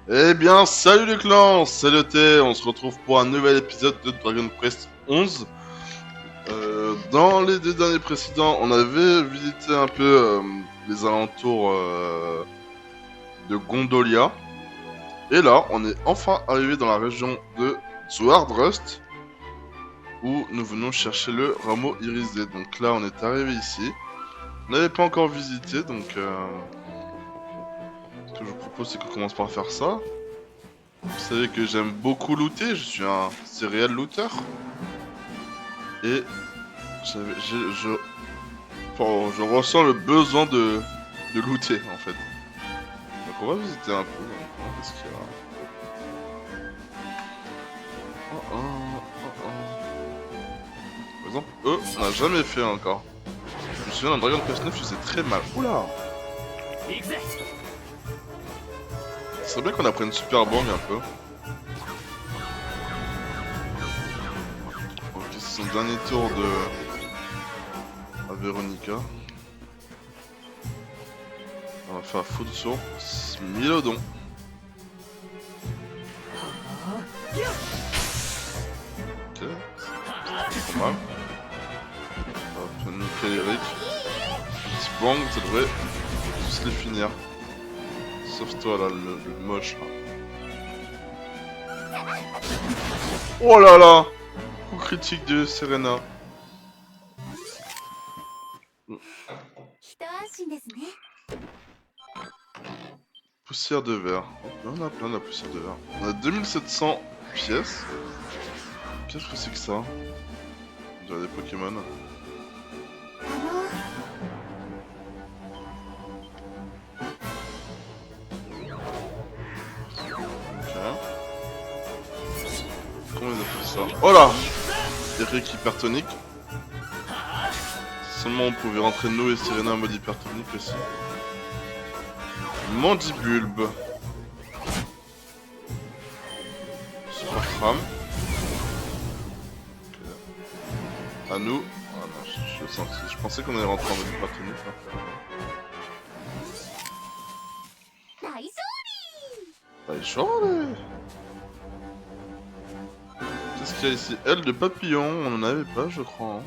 Eh bien, salut les clans, c'est le T, on se retrouve pour un nouvel épisode de Dragon Quest 11. Dans les deux derniers précédents, on avait visité un peu les alentours de Gondolia. Et là, on est enfin arrivé dans la région de Zwardrust, où nous venons chercher le rameau irisé. Donc là, on est arrivé ici. On n'avait pas encore visité, donc ce que je vous propose, c'est qu'on commence par faire ça. Vous savez que j'aime beaucoup looter, je suis un serial looter. Et je ressens le besoin de looter en fait. Donc on va visiter un peu. Qu'est-ce qu'il y a? Oh, oh, oh, oh. Par exemple, eux, on n'a jamais fait encore. Je me souviens d'un Dragon Quest 9, je faisais très mal. Oula! Ce serait bien qu'on apprenne Super Bang un peu. Ok, c'est son dernier tour à Veronica. On va faire foot sur Smilodon. Ok, c'est pas mal. On va nickel Eric. Petit bang, ça devrait tous les finir. Sauf toi là, le moche là. Oh là là! Coup critique de Serena. Poussière de verre. Oh, on a plein de la poussière de verre. On a 2700 pièces. Qu'est-ce que c'est que ça? On dirait des Pokémon. Ok. Comment ils appellent ça? Oh là! Eric hypertonique. Seulement on pouvait rentrer nous et Serena en mode hypertonique aussi. Mandibulbe. Super Tram. Okay. À nous. Ah non, je pensais qu'on allait rentrer en mode hypertonique. Allez, chorale! Qu'est-ce qu'il y a ici? Aile de papillon, on en avait pas, je crois. Hein.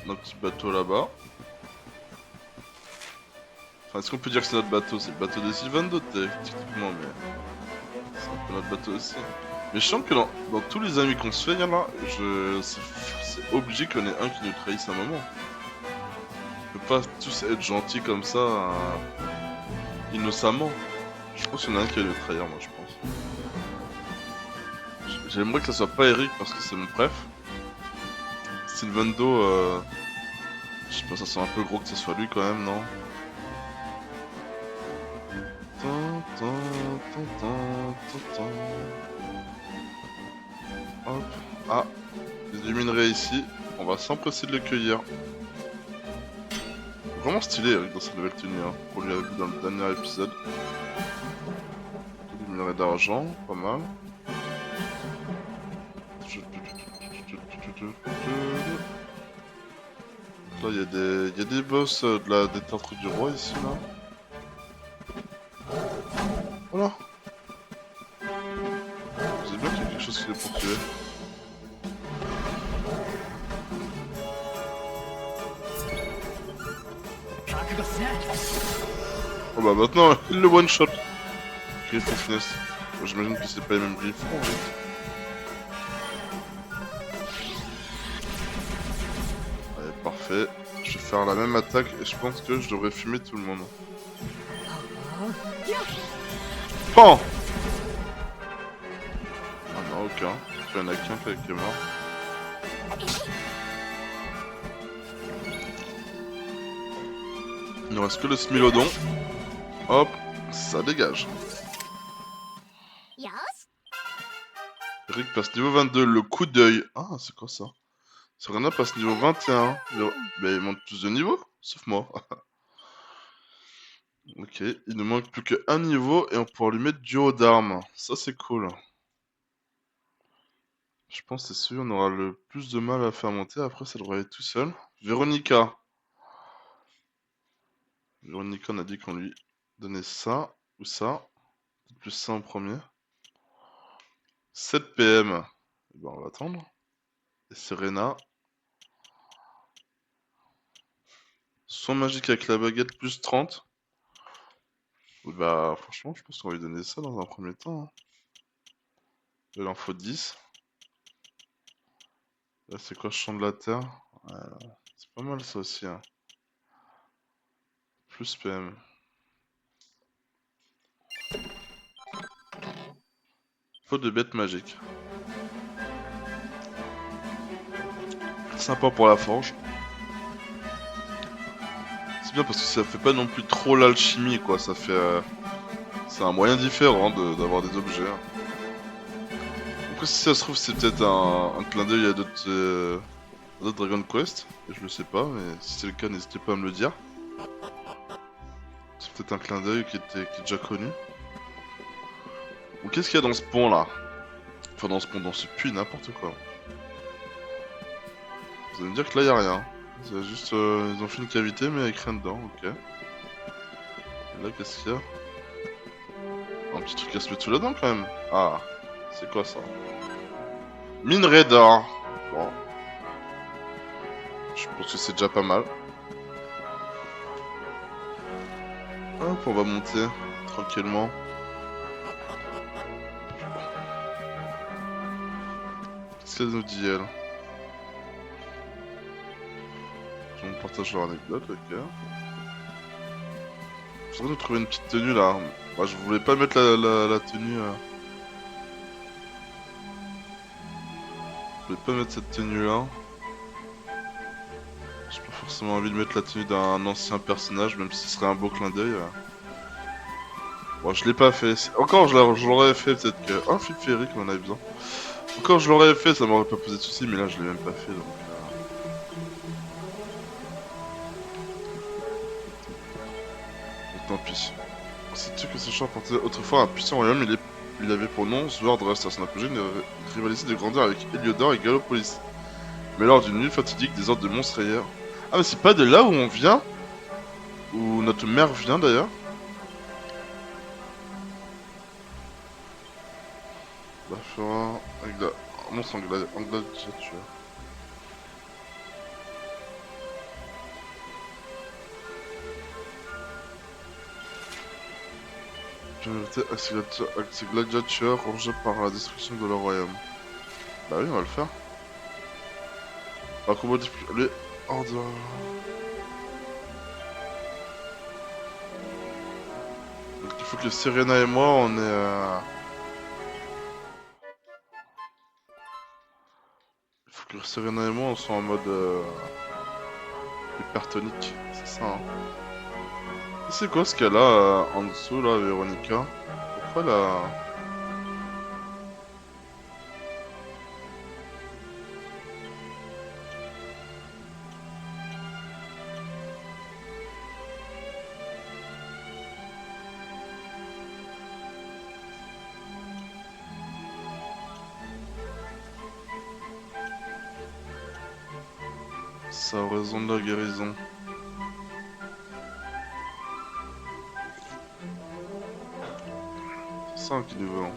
Notre petit bateau là-bas. Enfin, est-ce qu'on peut dire que c'est notre bateau? C'est le bateau de Sylvando, techniquement, mais c'est un peu notre bateau aussi. Mais je sens que dans tous les amis qu'on se fait, là, c'est obligé qu'on ait un qui nous trahisse un moment. On peut pas tous être gentils comme ça, innocemment. Je pense qu'il y en a un qui va nous trahir, moi, je pense. J'aimerais que ça soit pas Eric parce que c'est mon préf. Sylvando, je sais pas, ça sent un peu gros que ce soit lui quand même, non? Hop. Ah, il y a du minerai ici. On va s'empresser de le cueillir. Vraiment stylé dans sa nouvelle tenue, hein. On lui avait vu dans le dernier épisode. Du minerai d'argent, pas mal. Là, il y a des boss des tertres du roi ici, là. Voilà. Vous bien qu'il y a quelque chose qui est pour tuer. Oh bah maintenant, il le one shot. Griffon finesse. Bon, j'imagine que c'est pas les mêmes griffons. Allez, parfait. Je vais faire la même attaque et je pense que je devrais fumer tout le monde. Pan! Ah non, aucun. Il y en a qu'un qui est mort. Il ne reste que le Smilodon. Hop, ça dégage. Rick passe niveau 22, le coup d'œil. Ah, c'est quoi ça? Serena passe niveau 21. Mais il monte plus de niveau, sauf moi. Ok, il ne manque plus qu'un niveau et on pourra lui mettre du haut d'armes. Ça, c'est cool. Je pense que c'est celui où on aura le plus de mal à faire monter. Après, ça devrait aller tout seul. Véronica. Véronica, on a dit qu'on lui donnait ça. Ou ça. Plus ça en premier. 7 PM. Eh ben, on va attendre. Et Serena. Soin magique avec la baguette plus 30. Bah, franchement, je pense qu'on va lui donner ça dans un premier temps, hein. Il en faut 10. Là, c'est quoi, champ de la terre? C'est pas mal ça aussi, hein. Plus PM. Faut de bêtes magiques. Sympa pour la forge. C'est bien parce que ça fait pas non plus trop l'alchimie, quoi. Ça fait. C'est un moyen différent d'avoir des objets, hein. Après, si ça se trouve, c'est peut-être un clin d'œil à d'autres Dragon Quest. Et je le sais pas, mais si c'est le cas, n'hésitez pas à me le dire. C'est peut-être un clin d'œil qui est déjà connu. Ou qu'est-ce qu'il y a dans ce pont là? Enfin, dans ce pont, dans ce puits, n'importe quoi. Vous allez me dire que là, y a rien. C'est juste. Ils ont fait une cavité, mais avec rien dedans, ok. Et là, qu'est-ce qu'il y a? Un petit truc à se mettre sous la dent quand même. Ah, c'est quoi ça? Minerai d'or. Bon. Je pense que c'est déjà pas mal. Hop, on va monter tranquillement. Qu'est-ce qu'elle nous dit, elle? Je me partage leur anecdote, ok. J'aimerais nous trouver une petite tenue là. Moi, je voulais pas mettre la tenue. Je voulais pas mettre cette tenue là. J'ai pas forcément envie de mettre la tenue d'un ancien personnage, même si ce serait un beau clin d'œil. Bon, je l'ai pas fait. Encore, je l'aurais fait, peut-être que. Oh, Flip Ferry, qu'on en avait besoin. Encore, je l'aurais fait, ça m'aurait pas posé de soucis, mais là, je l'ai même pas fait, donc. Tant pis. Sais-tu que ce champ appartenait autrefois à un puissant royaume? Il avait pour nom Swordrust, à son apogée, une rivalité de grandeur avec Heliodor et Gallopolis. Mais lors d'une nuit fatidique, des ordres de monstres rayèrent. Ah, mais c'est pas de là où on vient? Où notre mère vient d'ailleurs? Bah, fera un monstre en gladiature. Je vais noter à ces gladiateurs rongés par la destruction de leur royaume. Bah oui, on va le faire. Par combat les ordres. Donc il faut que Serena et moi on est. Il faut que Serena et moi on soit en mode hypertonique, c'est ça, hein. C'est quoi ce qu'elle a en dessous là, Véronica? Pourquoi la. Sa raison de la guérison. C'est ça qui nous veut, hein.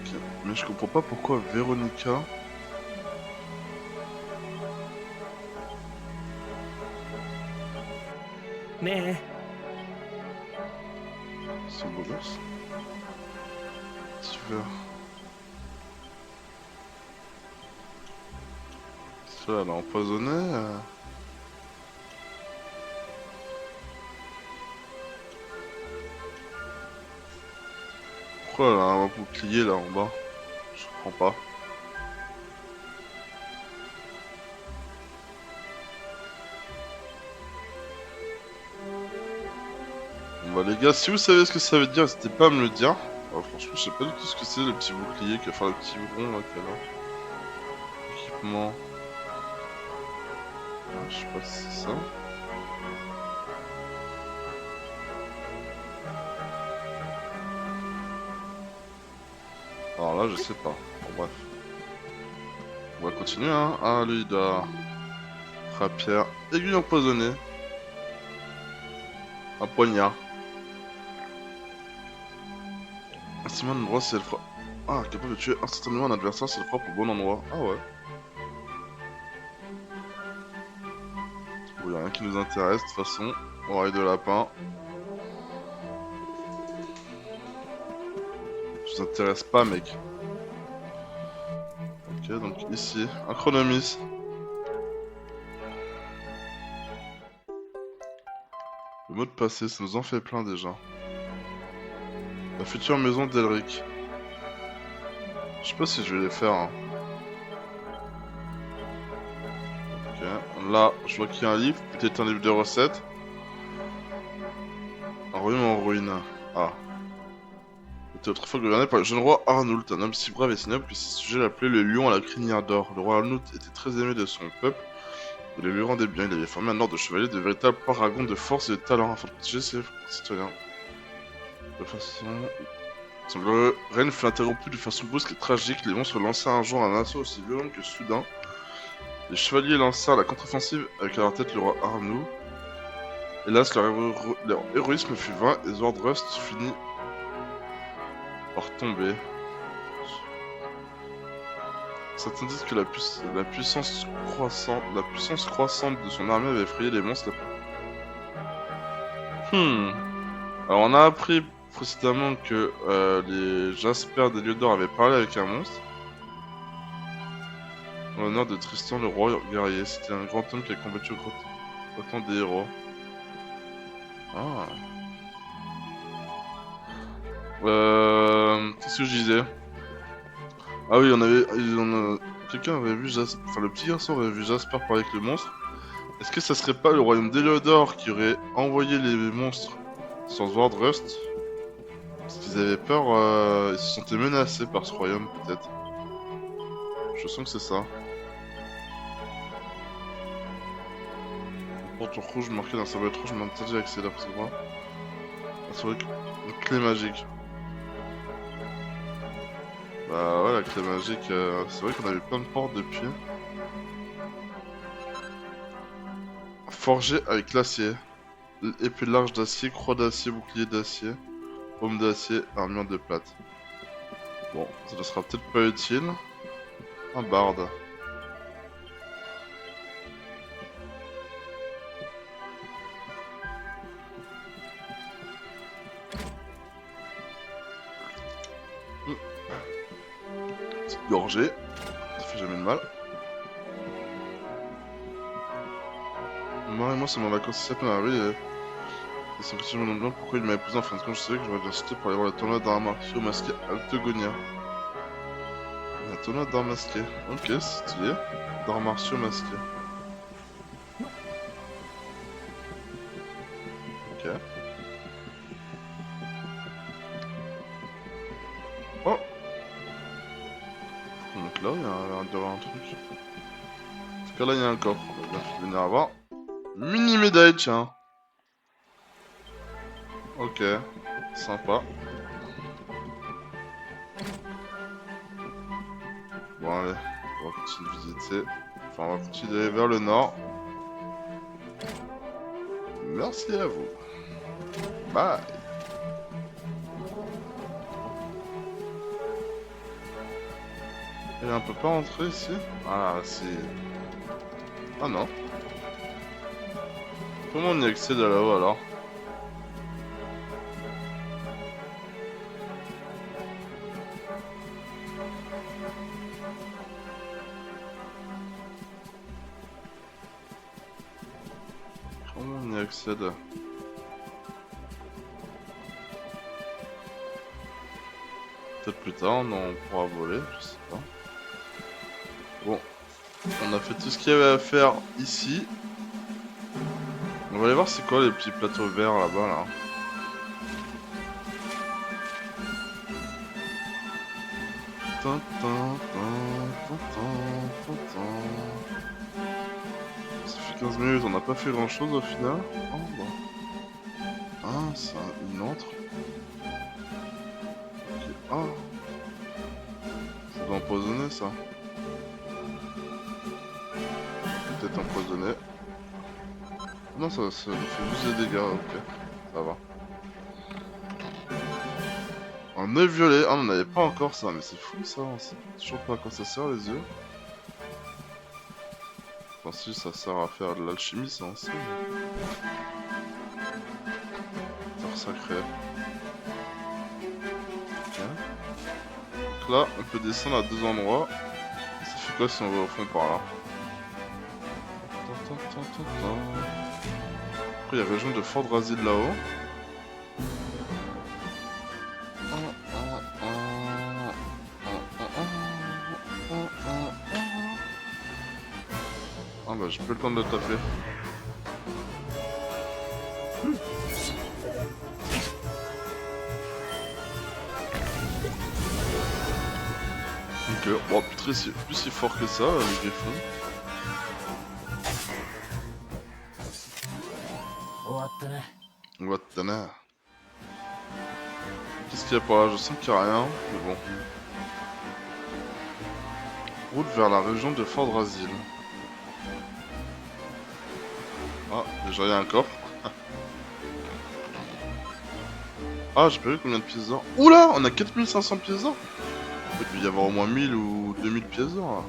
Ok. Mais je comprends pas pourquoi Véronica. Mais C'est beau gosse. Super. Ça, elle a empoisonné. Pourquoi elle a un bouclier là en bas? Je comprends pas. Bon bah les gars, si vous savez ce que ça veut dire, n'hésitez pas à me le dire. Franchement, je sais pas du tout ce que c'est le petit bouclier, enfin le petit rond là qu'elle a. Équipement. Ah, je sais pas si c'est ça. Alors là, je sais pas. bref. On va continuer, hein. Ah, lui, il doit... Rapière, aiguille empoisonnée. Un poignard. Instrument de brosse, c'est le frappe. Ah, capable de tuer instantanément un adversaire si elle frappe au bon endroit. Ah ouais. Bon, y'a rien qui nous intéresse de toute façon. Oreille de lapin. Je vous intéresse pas, mec. Ok, donc ici, un chronomis. Le mot de passé, ça nous en fait plein déjà. La future maison d'Elric. Je sais pas si je vais les faire. Hein. Ok, là, je vois qu'il y a un livre. Peut-être un livre de recettes. Un royaume en ruine. Ah. Était autrefois gouverné par le jeune roi Arnoult, un homme si brave et si noble que ses sujets l'appelaient le lion à la crinière d'or. Le roi Arnoult était très aimé de son peuple. Il lui rendait bien, il avait formé un ordre de chevaliers de véritables paragons de force et de talent afin de protéger ses citoyens. De façon... Son glorieux règne fut interrompu de façon brusque et tragique. Les monstres lancèrent un jour un assaut aussi violent que soudain. Les chevaliers lancèrent la contre-offensive avec à leur tête le roi Arnoult. Hélas, leur héroïsme fut vain et Zordrust finit par tomber. Certains disent que la puissance croissante de son armée avait effrayé les monstres. Alors on a appris précédemment que les Jaspers d'Heliodor avaient parlé avec un monstre. En l'honneur de Tristan le roi guerrier. C'était un grand homme qui a combattu autant des héros. Ah. Qu'est-ce que je disais? Ah oui, quelqu'un avait vu Jasper... Enfin, le petit garçon avait vu Jasper parler avec le monstre. Est-ce que ça serait pas le royaume d'Heliodor qui aurait envoyé les monstres sur Zordrust? Parce qu'ils avaient peur, ils se sentaient menacés par ce royaume, peut-être. Je sens que c'est ça. Porte rouge marquée d'un symbole rouge, m'interdit d'accéder à la droit. Une clé magique. Bah ouais, la clé magique, c'est vrai qu'on avait plein de portes depuis. Forgé avec l'acier. Épée large d'acier, croix d'acier, bouclier d'acier, paume d'acier, armure de plate. Bon, ça ne sera peut-être pas utile. Un barde. Petite gorgée. Ça fait jamais de mal. Moi, c'est mon vacances ici à Paris. Et son petit nom blanc, pourquoi il m'a épousé en fin de compte, je savais que j'aurais bien cité pour aller voir le tournoi d'arts martiaux masqué Altegonia. Un tournoi d'arts masqué. Ok, c'est stylé. D'arts martiaux masqués. Ok. Oh! Donc là, il y a d'avoir un truc. En tout cas, là, il y a un coffre. On va bien venir avoir. Mini médaille, tiens. Ok. Sympa. Bon, allez. On va continuer de visiter. Enfin, on va continuer d'aller vers le nord. Merci à vous. Bye. Et on peut pas entrer ici? Ah, si. Ah non. Comment on y accède à là-haut alors? Comment on y accède? Peut-être plus tard, on pourra voler, je sais pas. Bon, on a fait tout ce qu'il y avait à faire ici. On va aller voir c'est quoi les petits plateaux verts là-bas là. Ça fait 15 minutes, on n'a pas fait grand chose au final. Oh bon. Ah, c'est une autre. Ok. Ah. Ça doit empoisonné ça. Peut-être empoisonné. Non, ça fait juste des dégâts, ok. Ça va. Un œil violet, ah on n'en avait pas encore ça, mais c'est fou ça, on sait toujours pas à quoi ça sert les yeux. Enfin si, ça sert à faire de l'alchimie ça on sait. Terre sacrée. Ok. Donc là, on peut descendre à 2 endroits. Ça fait quoi si on va au fond par là? Après il y a la région de Fort Drasil là-haut. Ah bah j'ai pas le temps de le taper. Ok, bon plus si fort que ça, le griffon. What the hell? Qu'est-ce qu'il y a par là? Je sens qu'il y a rien, mais bon. Route vers la région de Fort Drasil. Ah, déjà il y a un coffre. Ah, j'ai pas vu combien de pièces d'or. Oula, on a 4500 pièces d'or. Il peut y avoir au moins 1000 ou 2000 pièces d'or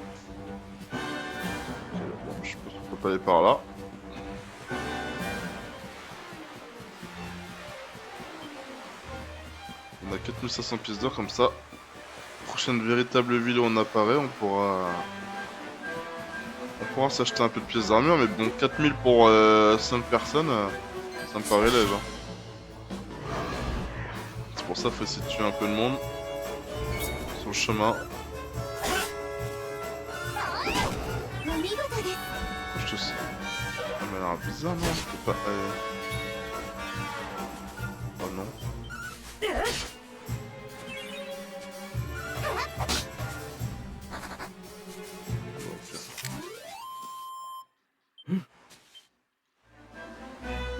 là. Ok, bon, je pense qu'on peut pas aller par là. On a 4500 pièces d'or comme ça. Prochaine véritable ville où on apparaît, on pourra s'acheter un peu de pièces d'armure, mais bon, 4000 pour 5 personnes, ça me paraît léger. C'est pour ça qu'il faut essayer de tuer un peu de monde sur le chemin. Je te sais. Ça m'a l'air bizarre, non? C'est pas. Oh non.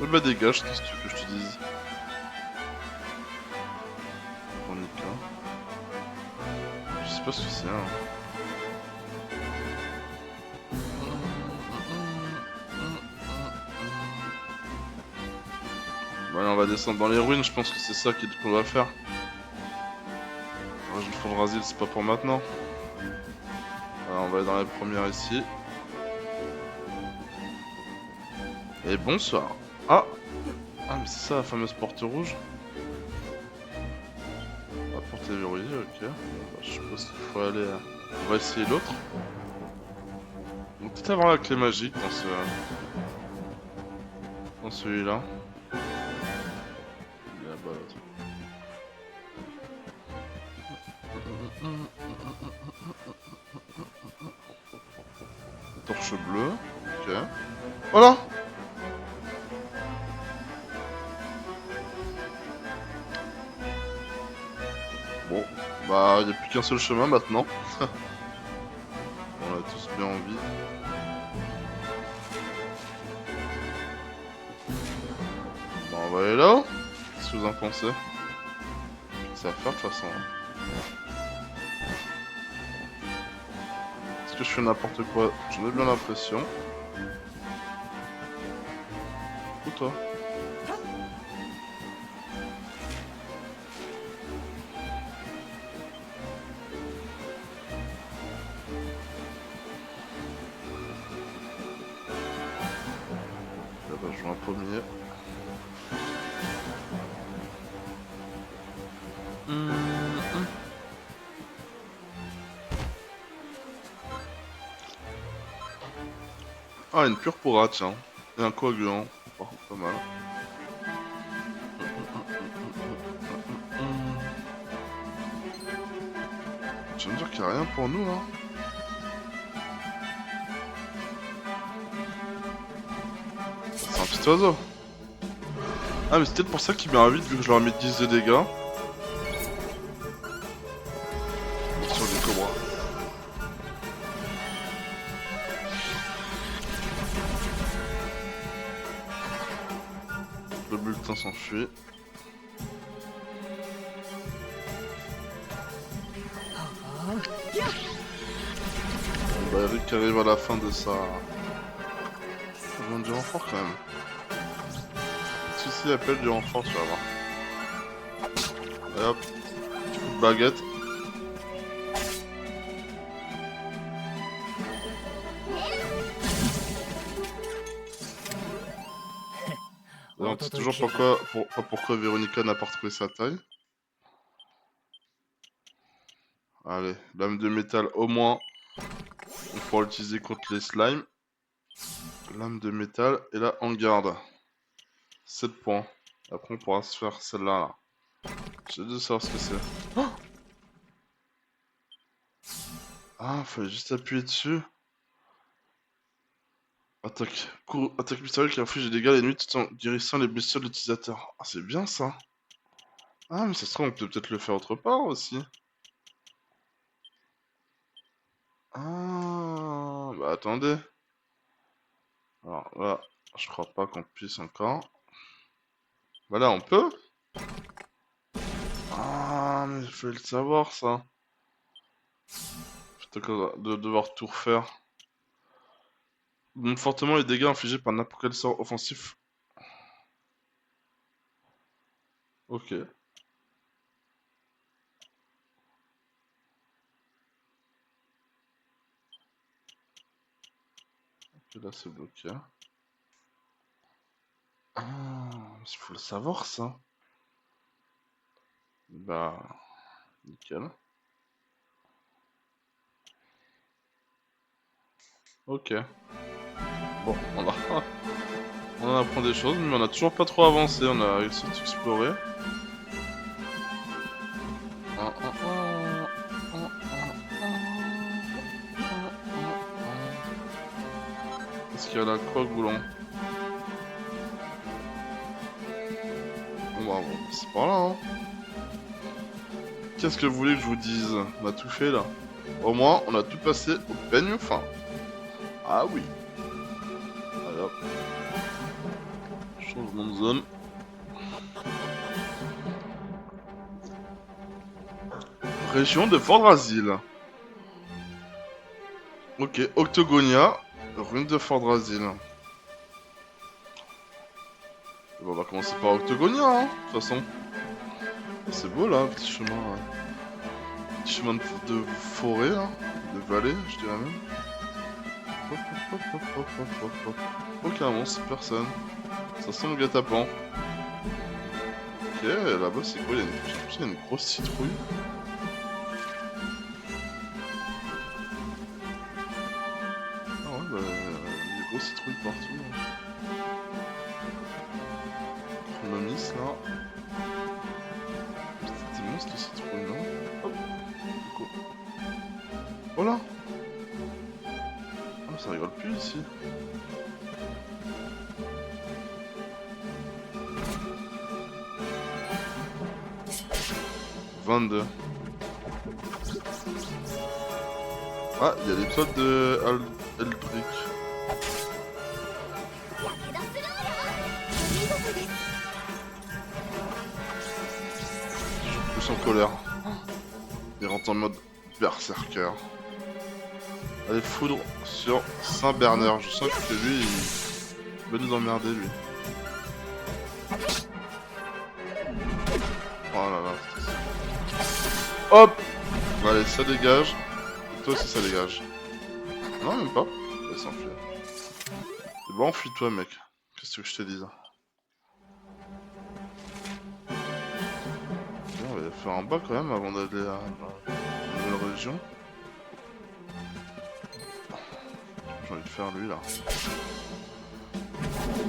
Oh bah dégage, qu'est-ce que tu veux que je te dise? Fornica. Je sais pas ce que c'est, hein. Bon allez, on va descendre dans les ruines, je pense que c'est ça qu'on va faire. Je le fond de Drasil, c'est pas pour maintenant. Alors on va aller dans les premières ici. Et bonsoir. Ah! Ah mais c'est ça la fameuse porte rouge. La porte est verrouillée, ok. Bon, bah, je suppose qu'il faut aller... On va essayer l'autre. On peut peut-être avoir la clé magique dans dans celui-là. Il est là-bas l'autre. Torche bleue, ok. Voilà! Bon, bah il n'y a plus qu'un seul chemin maintenant. On a tous bien envie. Bah on va aller là. Qu'est-ce que vous en pensez? Ça va faire de toute façon. Est-ce que je fais n'importe quoi? J'en ai bien l'impression. Ou toi? Là-bas je joue un pommier. Ah, une purpura, tiens. Et un coagulant. Oh, pas mal. Tu veux me dire qu'il n'y a rien pour nous là? C'est un petit oiseau. Ah, mais c'est peut-être pour ça qu'il met un vide vu que je leur ai mis 10 de dégâts. Sur des cobras. Le bulletin s'enfuit. Bah, Eric arrive à la fin de sa... du renfort quand même. Si si, appelle du renfort, tu vas voir. Et hop, petit coup de baguette. Et on sait toujours pas pourquoi Véronica n'a pas retrouvé sa taille. Allez, lame de métal au moins. On pourra l'utiliser contre les slimes. Lame de métal, et là on garde 7 points. Après on pourra se faire celle-là. Là. J'ai hâte de savoir ce que c'est. Oh, ah, fallait juste appuyer dessus. Attaque mystérieuse qui inflige des dégâts les nuits tout en guérissant les blessures de l'utilisateur. Ah, c'est bien ça. Ah, mais ça se trouve, on peut peut-être le faire autre part aussi. Ah, bah attendez. Alors là, je crois pas qu'on puisse encore. Bah là, on peut. Ah, mais il fallait le savoir ça. Plutôt que de devoir tout refaire. Augmente fortement les dégâts infligés par n'importe quel sort offensif. Ok. Ok, là c'est bloqué. Ah, il faut le savoir ça. Bah, nickel. Ok. Bon, on en apprend des choses, mais on a toujours pas trop avancé. On a réussi à explorer. Est-ce qu'il y a la croix Goulon? Bon, bah, bon, c'est par là, hein. Qu'est-ce que vous voulez que je vous dise? On a tout fait là. Au moins, on a tout passé au peigne fin. Ah oui. Allez hop. Changement de zone. Région de Fordrasil. Ok, Octogonia, ruine de Fordrasil. Bon, on va commencer par Octogonia, hein, de toute façon. C'est beau là, petit chemin. Petit chemin de forêt, là. De vallée, je dirais même. Hop, hop, hop, hop, hop, hop, hop. Aucun monstre, personne. Ça sent le guet-apens. Ok, là-bas c'est quoi? Il y a une grosse citrouille. Ah ouais, bah, il y a des grosses citrouilles partout. Chronomis là. C'était monstre les citrouilles, non? Hop, coucou. Oh là! Ah, ça rigole plus ici. « 22. » Ah, il y a l'étoile de Eldrick. Je suis plus en colère. Il rentre en mode berserker. Allez, foudre sur Saint-Bernard. Je sens que lui, il va nous emmerder, lui. Oh là là. Hop! Allez, ça dégage. Et toi aussi, ça dégage. Non, même pas. Il va s'enfuir. C'est bon, enfuis-toi, mec. Qu'est-ce que je te dise? On va faire un bas quand même avant d'aller à la nouvelle région. J'ai envie de faire lui là.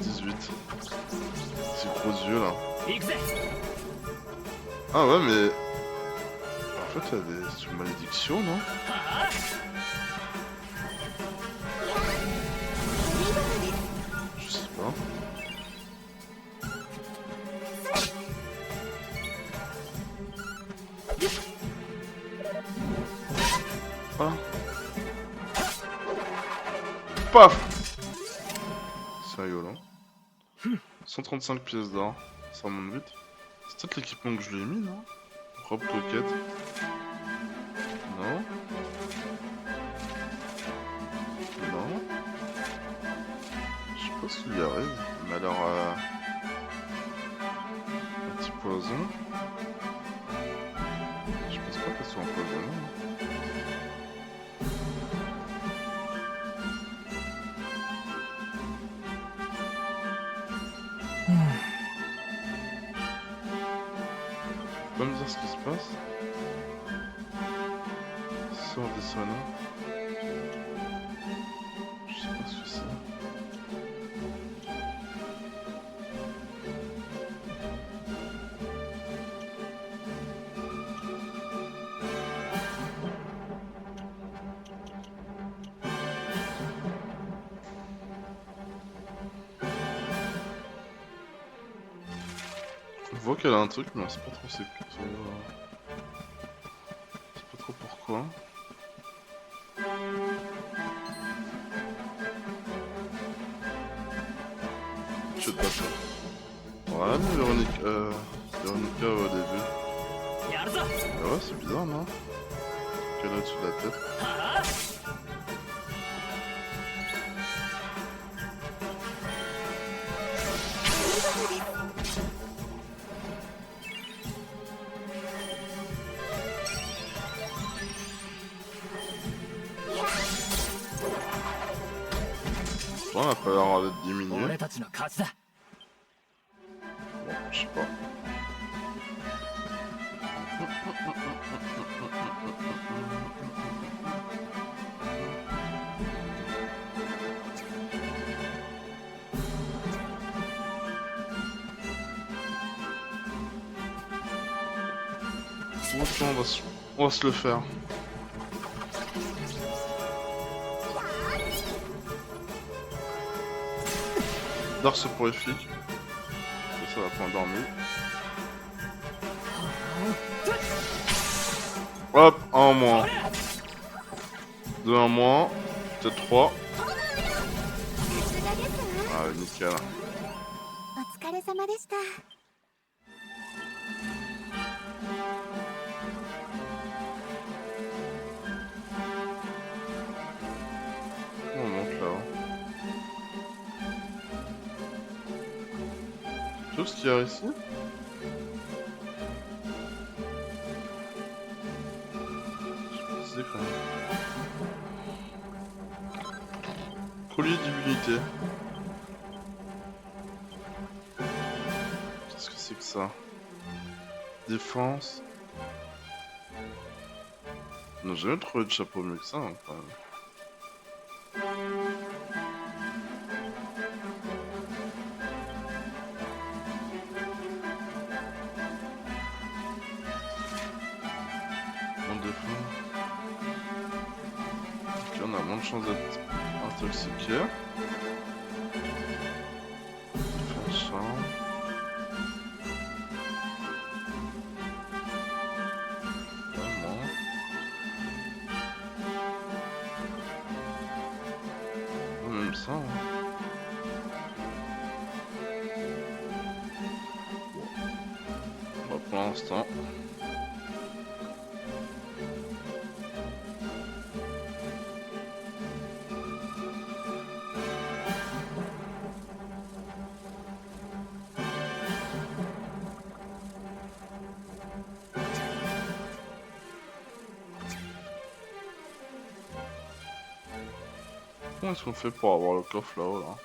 18. Ces gros yeux là. Ah ouais, mais. En fait, il y a des malédictions, non? Je sais pas. Ah. Paf! C'est rigolo. 135 pièces d'or. Ça remonte vite. C'est peut-être l'équipement que je lui ai mis, non? Robe coquette. Non. pas ce qui lui arrive. Il m'a l'air un petit poison. Je pense pas qu'elle soit empoisonnée. Tu peux me dire ce qui se passe? Sort des salons. Je sais pas ce que c'est. On voit qu'elle a un truc, mais on sait pas trop c'est quoi. Je sais pas trop pourquoi. Je sais pas ça. Ouais, mais Véronica au début. Ah ouais, c'est bizarre, non? Qu'elle a au-dessus de la tête. Bon, on a pas l'air d'être diminué. Bon, je sais pas. On va se le faire. D'art soporifique. Ça va pas endormir. Hop, 1 en moins. 2 en moins. Peut-être 3. Ah, nickel. On monte là-haut. Tu vois ce qu'il y a ici? Je sais quand même. Collier d'immunité. Qu'est-ce que c'est que ça? Défense. On n'a jamais trouvé de chapeau mieux que ça, hein, quand même. On défend. Ok, on a moins de chances d'être intoxiqué. Défense charme. Ça, hein. Bon, pour l'instant. Comment est-ce qu'on fait pour avoir le coffre là-haut là?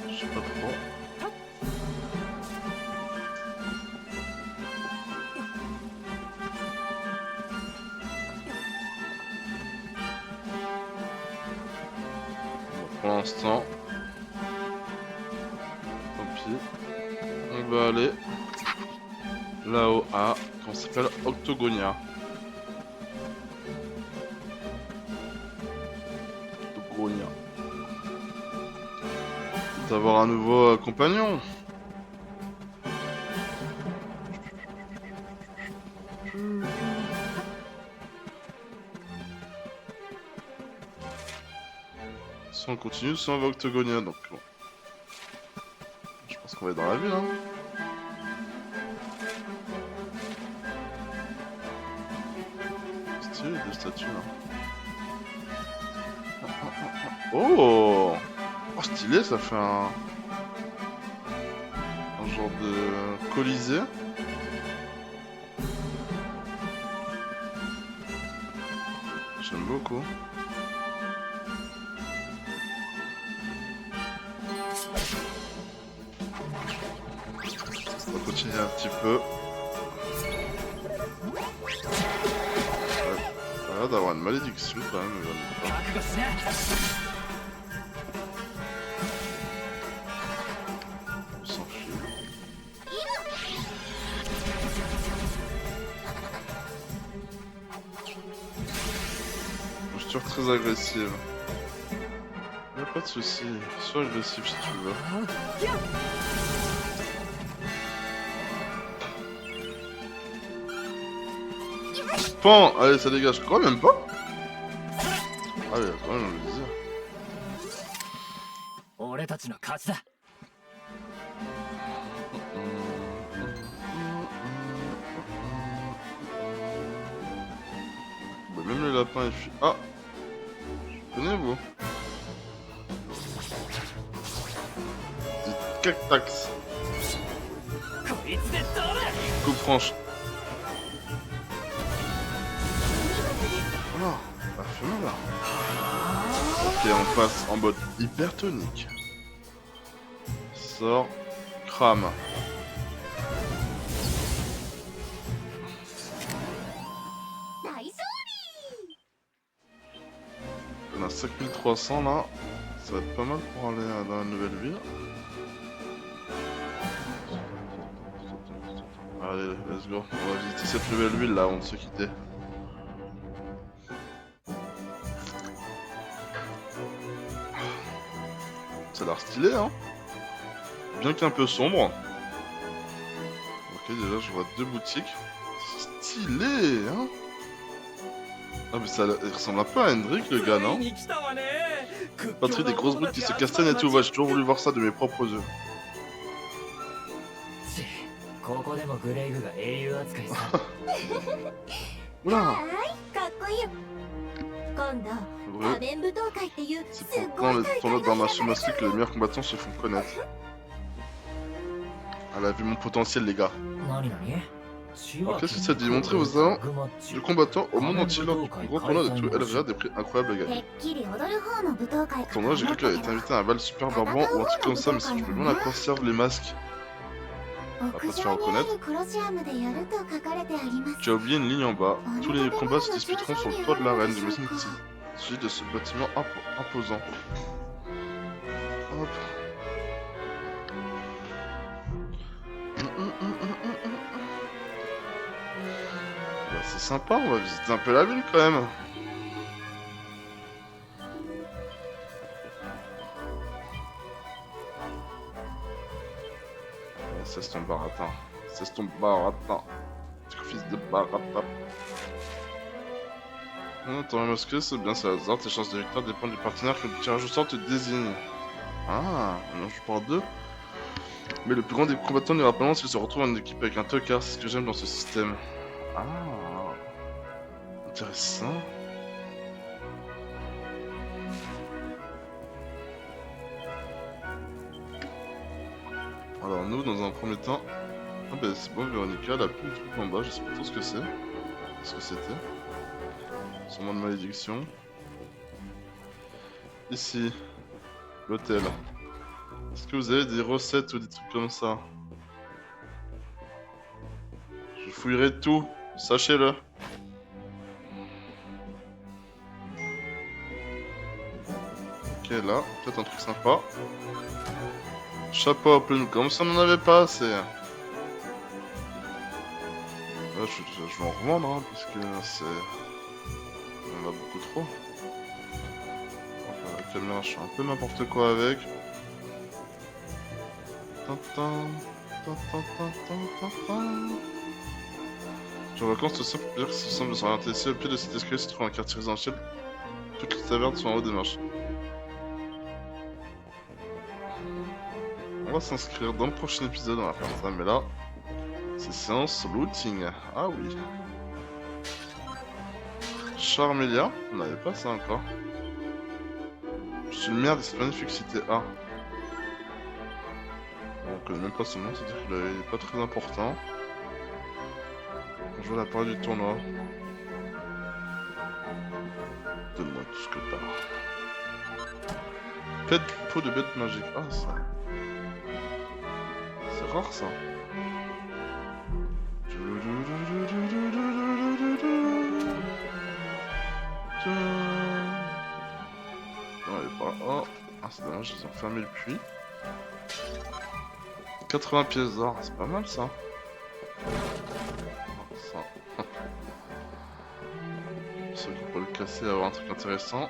Je sais pas trop. Pour l'instant, tant pis. On va aller là-haut à, comment ça s'appelle, Octogonia. Octogonia. D'avoir un nouveau compagnon. Soit on continue, soit on va Octogonia, donc bon. Je pense qu'on va être dans la ville, hein. Stylé les deux statues, là. Oh! Oh, stylé, ça fait un genre de colisée. J'aime beaucoup. On va continuer un petit peu. Ça a l'air d'avoir une malédiction quand même. On s'en fout. Posture très agressive. Y'a pas de soucis, sois agressif si tu veux. Pan! Allez, ça dégage. Je crois même pas. Ah oui, quand même, je le disais. Bah, même le lapin il fuit. Ah! Connaissez-vous? Des cactax. Coupe franche. Oh, ça fait mal là. Ok, on passe en mode hypertonique. Sort. Crame. On a 5300 là. Ça va être pas mal pour aller dans la nouvelle ville. Allez, let's go. On va visiter cette nouvelle ville là avant de se quitter. Ça a l'air stylé, hein. Bien qu'un peu sombre. Ok, déjà je vois 2 boutiques. C'est stylé, hein. Ah mais ça il ressemble un peu à Hendrik le gars, non? Patrie des grosses brutes qui se castagnent et tout, ouais, j'ai toujours voulu voir ça de mes propres yeux. Oula. C'est pourtant le tournoi d'armation masqué que les meilleurs combattants se font connaître. Elle a vu mon potentiel, les gars. Alors, qu'est-ce que ça dit? Montrez vos talents de combattant au monde entier lors du grand tournoi de tout LGA, des prix incroyables à gagner. Le tournoi, j'ai cru qu'elle avait été invitée à un bal super barbant ou un truc comme ça, mais si tu veux bien la conserve les masques. On va pas se faire reconnaître. Tu as oublié une ligne en bas. Tous les combats se disputeront sur le toit de l'arène. J'imagine qu'il s'agit de ce bâtiment imposant. Hop. Bah, c'est sympa, on va visiter un peu la ville quand même. Cesse ton baratin. Cesse ton baratin. Fils de baratin. Ton masque, c'est bien, c'est hasard. Tes chances de victoire dépendent du partenaire que le tirage au sort te désigne. Ah, non, je parle d'eux. Mais le plus grand des combattants n'ira pas loin s'il se retrouve en équipe avec un tocard. C'est ce que j'aime dans ce système. Ah, intéressant. Alors nous, dans un premier temps... Ah bah c'est bon, Véronica, elle a plus de trucs en bas, je sais pas trop ce que c'est. Ce que c'était. Sûrement de malédiction. Ici, l'hôtel. Est-ce que vous avez des recettes ou des trucs comme ça? Je fouillerai tout, sachez-le. Ok, là, peut-être un truc sympa. Chapeau à pleine, comme ça on n'en avait pas assez. Là, je vais en revendre, hein, parce que c'est... On en a beaucoup trop. Enfin, la caméra, je fais un peu n'importe quoi avec. Sur vacances, tout simple, dire que ça semble s'orienter ici au pied de cet escalier se trouve un quartier résidentiel. Toutes les tavernes sont en haut des marches. pourra s'inscrire dans le prochain épisode, on va faire ça, mais là, c'est séance looting. Ah oui. Charmelia, on n'avait pas ça encore. Je suis une merde, c'est magnifique cité A. On connaît même pas son nom, c'est-à-dire qu'il est pas très important. Je vois la parole du tournoi. Donne-moi tout ce que t'as. Peau de bête magique. Ah, ça. C'est rare ça. Non, elle est pas. Oh, ah, c'est dommage, ils ont fermé le puits. 80 pièces d'or, c'est pas mal ça. Ça. C'est qu'on peut le casser et avoir un truc intéressant.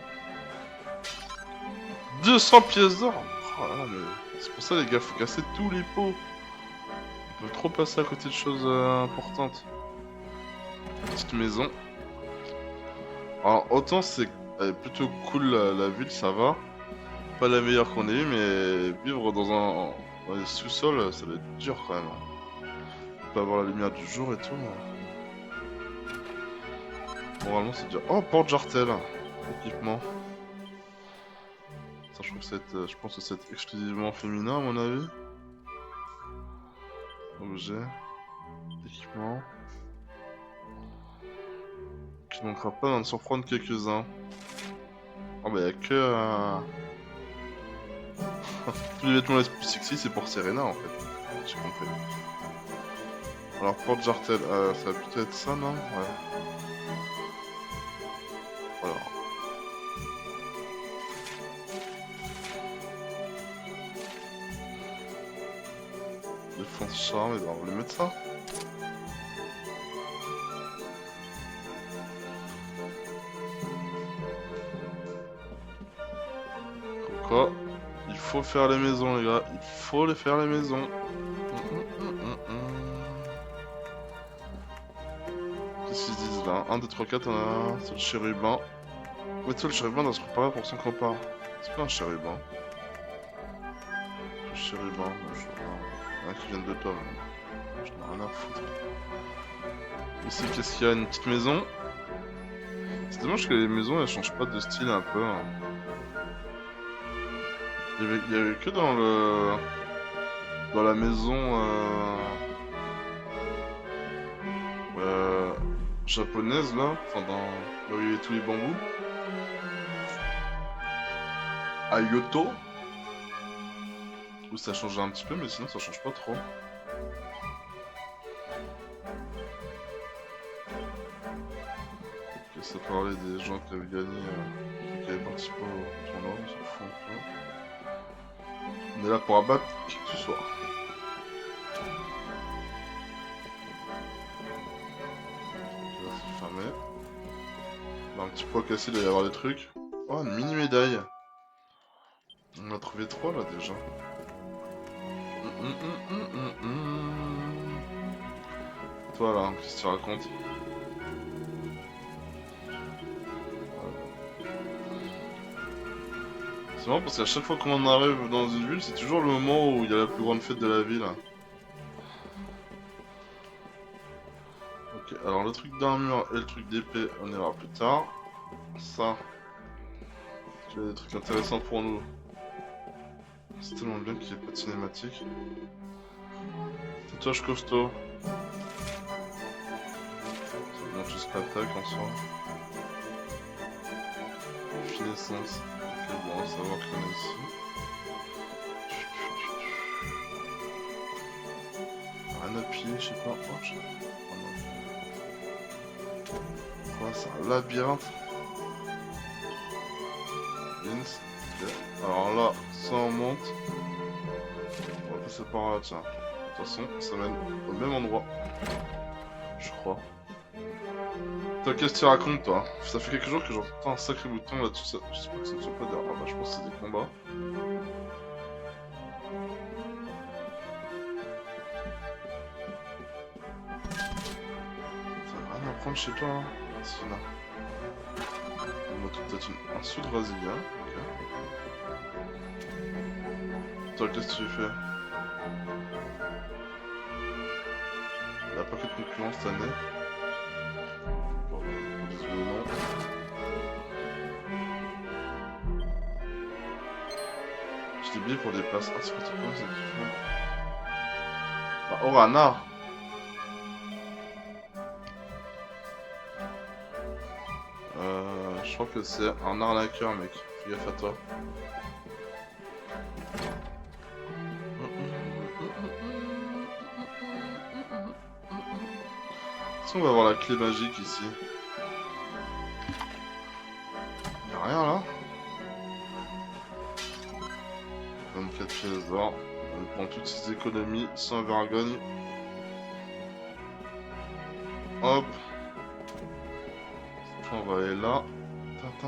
200 pièces d'or. Oh là là, mais c'est pour ça les gars, faut casser tous les pots. On peut trop passer à côté de choses importantes. Petite maison. Alors autant c'est plutôt cool la ville, ça va. Pas la meilleure qu'on ait eue, mais vivre dans les sous-sols, ça va être dur quand même. On peut avoir la lumière du jour et tout. Moralement c'est dur. Oh, porte jartel. Équipement. Ça, je pense que c'est exclusivement féminin à mon avis. Objet. Équipement. Qui ne manquera pas d'en surprendre quelques-uns. Oh bah y'a que... Tous les vêtements les plus sexy c'est pour Serena en fait. J'ai compris. Alors porte jartel, ça va plutôt être ça non? Ouais. Voilà. Défense charme, et ben on va lui mettre ça. Quoi? Il faut faire les maisons les gars, il faut les faire les maisons. Qu'est-ce qu'ils disent là? 1, 2, 3, 4, on a c'est le chérubin. Où est-il le chérubin doit se préparer pour son compas? C'est pas un chérubin. Le chérubin, bonjour. Il y en a qui viennent de toi, mais... je n'ai rien à foutre. Ici, qu'est-ce qu'il y a? Une petite maison. C'est dommage que les maisons elles changent pas de style un peu. Hein. Il y avait que dans la maison japonaise là, enfin dans là où il y avait tous les bambous. À Yoto. Où ça changeait un petit peu, mais sinon ça change pas trop. Ok, ça parlait des gens qui avaient gagné, qui avaient participé au tournoi, on s'en fout un peu. On est là pour abattre qui que ce soit. Là c'est fermé. Là, un petit poids cassé, il doit y avoir des trucs. Oh, une mini médaille. On a trouvé 3 là déjà. Toi là, qu'est-ce que tu racontes? C'est marrant parce qu'à chaque fois qu'on arrive dans une ville, c'est toujours le moment où il y a la plus grande fête de la ville. Ok, alors le truc d'armure et le truc d'épée, on ira plus tard. Ça, tu as des trucs intéressants pour nous. C'est tellement bien qu'il n'y ait pas de cinématique. Tatouage costaud. C'est bien jusqu'à l'attaque en soi. Finessence. Ok, bon, on va savoir qu'il y en a ici. Rien à piller, je sais pas. Oh, je sais pas. Quoi, c'est un labyrinthe. Vince. Alors là, ça on monte. On va passer par là, tiens. De toute façon, ça mène au même endroit. Je crois. Toi, qu'est-ce que tu racontes, toi? Ça fait quelques jours que j'entends un sacré bouton là-dessus. Ça... J'espère que ça ne soit pas derrière. Ah bah, je pense que c'est des combats. T'as rien à prendre chez toi, hein? Si, là. On va peut-être un sou de Brasilia. Ok. Toi, qu'est-ce que tu fais? Il n'y a pas que de concurrence cette année. Visiblement. Je t'ai oublié pour des places. Ah, c'est quoi cette place? Bah, Orana! Je crois que c'est un arnaqueur, mec. Fais gaffe à toi. Est-ce qu'on va avoir la clé magique ici? Y'a rien là? 24 pièces d'or. On prend toutes ces économies sans vergogne. Hop. On va aller là. Oh,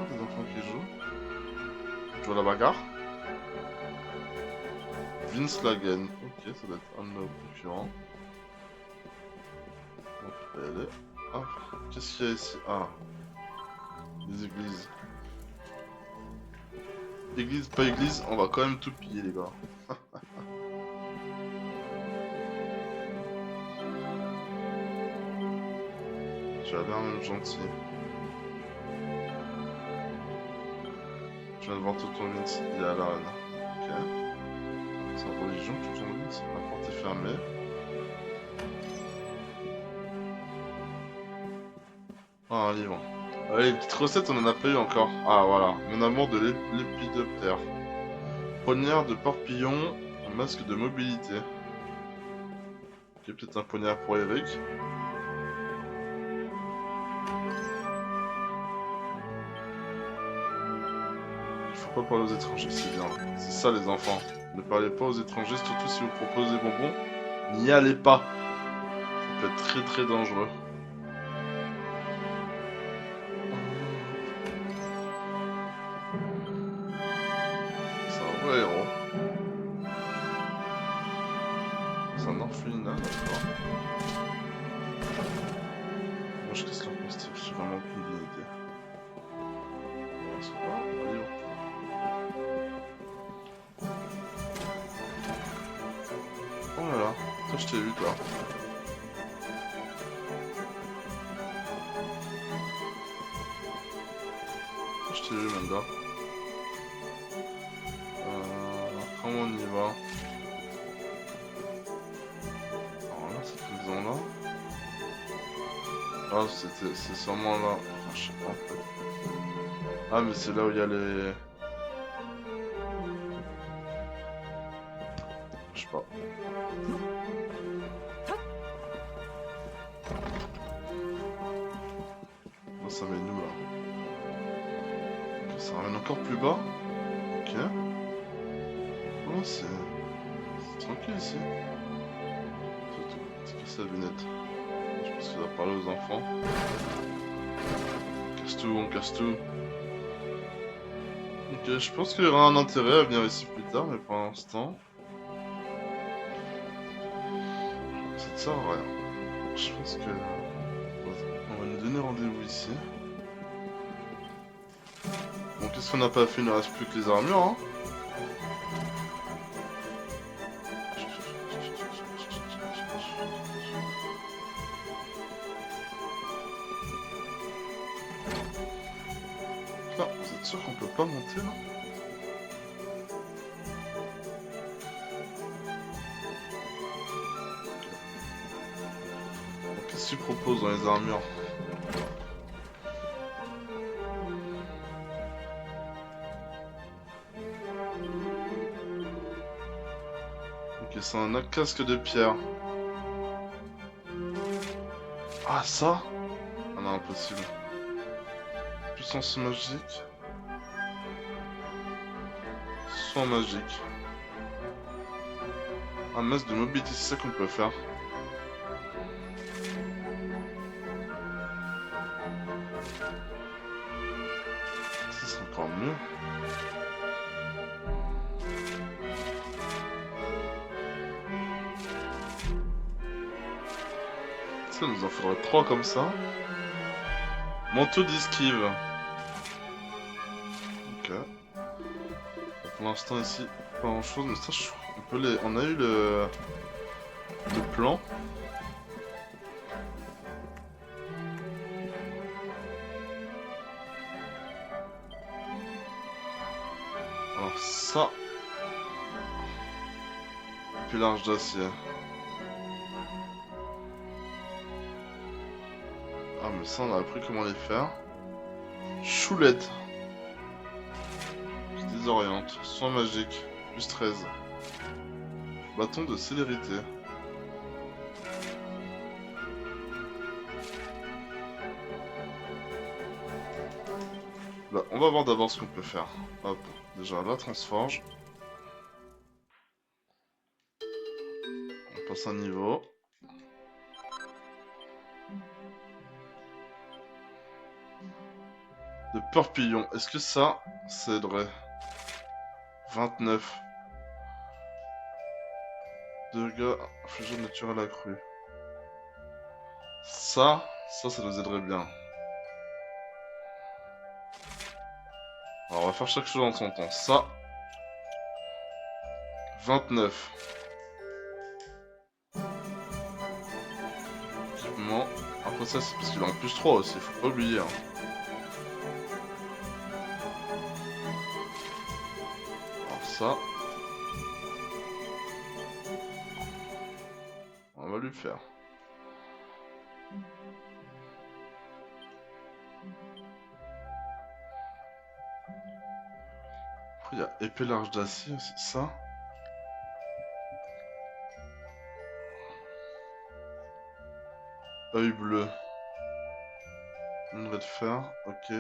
des enfants qui jouent. Je vois la bagarre. Vince Lagen. Ok, ça doit être un de nos concurrents. Hop, elle est. Ah, qu'est-ce qu'il y a ici? Ah, les églises. Église, pas église, on va quand même tout piller, les gars. Tu as l'air même gentil. Je viens de voir tout ton Vince, il est à l'arène. Ok. C'est en religion tout ton Vince. La porte est fermée. Ah, un livre. Les petites recettes, on en a pas eu encore. Ah, voilà. Mon amour de l'épidoptère. Poignard de porpillon, un masque de mobilité. Ok, peut-être un poignard pour Eric. Il faut pas parler aux étrangers, c'est bien. C'est ça, les enfants. Ne parlez pas aux étrangers, surtout si vous proposez des bonbons. N'y allez pas. Ça peut être très très dangereux. C'est un vrai héros. C'est un orphelinat, d'accord. Moi je casse leur poste, j'ai vraiment aucune idée. C'est pas un livre. Oh là là, toi je t'ai vu toi. Je t'ai vu Manda. Comment on y va? Alors là, cette maison là. Ah, c'est sûrement là. Enfin, je sais pas en fait. Ah, mais c'est là où il y a les. Je sais pas. Là, ça met nous là. Ok, ça ramène encore plus bas. Ok. Oh, c'est tranquille ici. C'est que ça, lunette. Je pense qu'il va parler aux enfants. Casse tout, on casse tout. Ok, je pense qu'il y aura un intérêt à venir ici plus tard, mais pour l'instant. Ça ne sert à rien. Je pense que. On va nous donner rendez-vous ici. Bon, qu'est-ce qu'on n'a pas fait? Il ne reste plus que les armures, hein. Là, vous êtes sûr qu'on peut pas monter là? Qu'est-ce que tu proposes dans les armures? Ok, c'est un casque de pierre. Ah, ça? Ah non, impossible. Puissance magique. Soin magique. Un masque de mobilité, c'est ça qu'on peut faire. Ça c'est encore mieux. Ça nous en faudrait 3 comme ça. Manteau d'esquive. Ok. Pour l'instant ici, pas grand chose, mais ça, on peut les... On a eu le plan. Alors ça... Plus large d'acier. Ah mais ça on a appris comment les faire. Choulette. Qui désoriente. Soin magique. Plus 13. Bâton de célérité. Bah, on va voir d'abord ce qu'on peut faire. Hop, déjà la transforge. On passe un niveau. De Purpillon. Est-ce que ça aiderait? 29. Dégâts, infligés naturel accru. Ça nous aiderait bien. Alors on va faire chaque chose en son temps. Ça. 29. Équipement. Après ça c'est parce qu'il est en plus 3 aussi, faut pas oublier. Hein. Alors ça. On va lui faire. Après il y a épée large d'acier aussi, ça. Œil bleu. Minerai de fer, ok.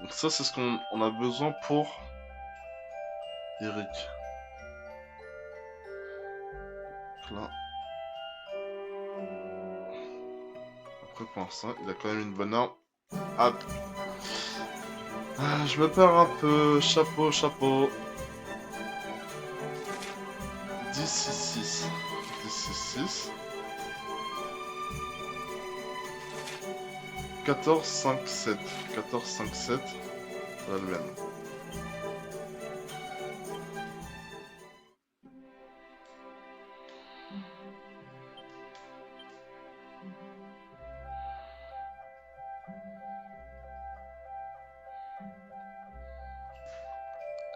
Donc ça c'est ce qu'on a besoin pour Eric. Donc là. Après pour l'instant, il a quand même une bonne arme. Hop. Ah, je me perds un peu. Chapeau, chapeau. 10, 6, 6. 10, 6, 6. 14, 5, 7. 14, 5, 7. Voilà le même.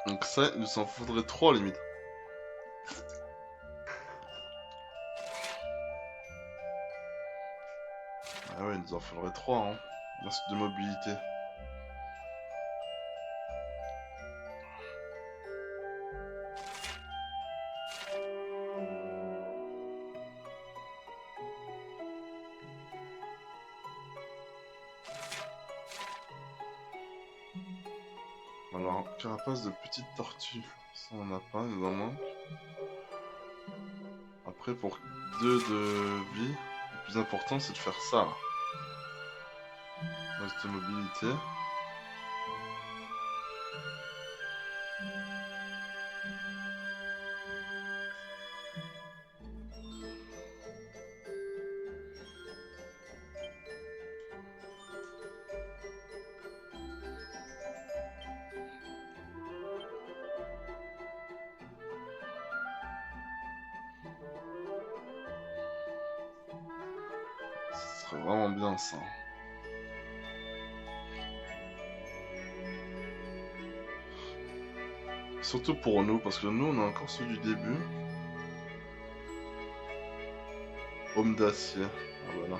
Donc ça, il nous en faudrait 3 limite. Ah ouais, il nous en faudrait 3 hein. Merci de mobilité. Alors, carapace de petite tortue. Ça, on n'a pas, il nous en manque. Après, pour 2 de vie, le plus important, c'est de faire ça. Reste de mobilité. Ce serait vraiment bien ça. Surtout pour nous, parce que nous on a encore ceux du début. Homme d'acier. Ah voilà.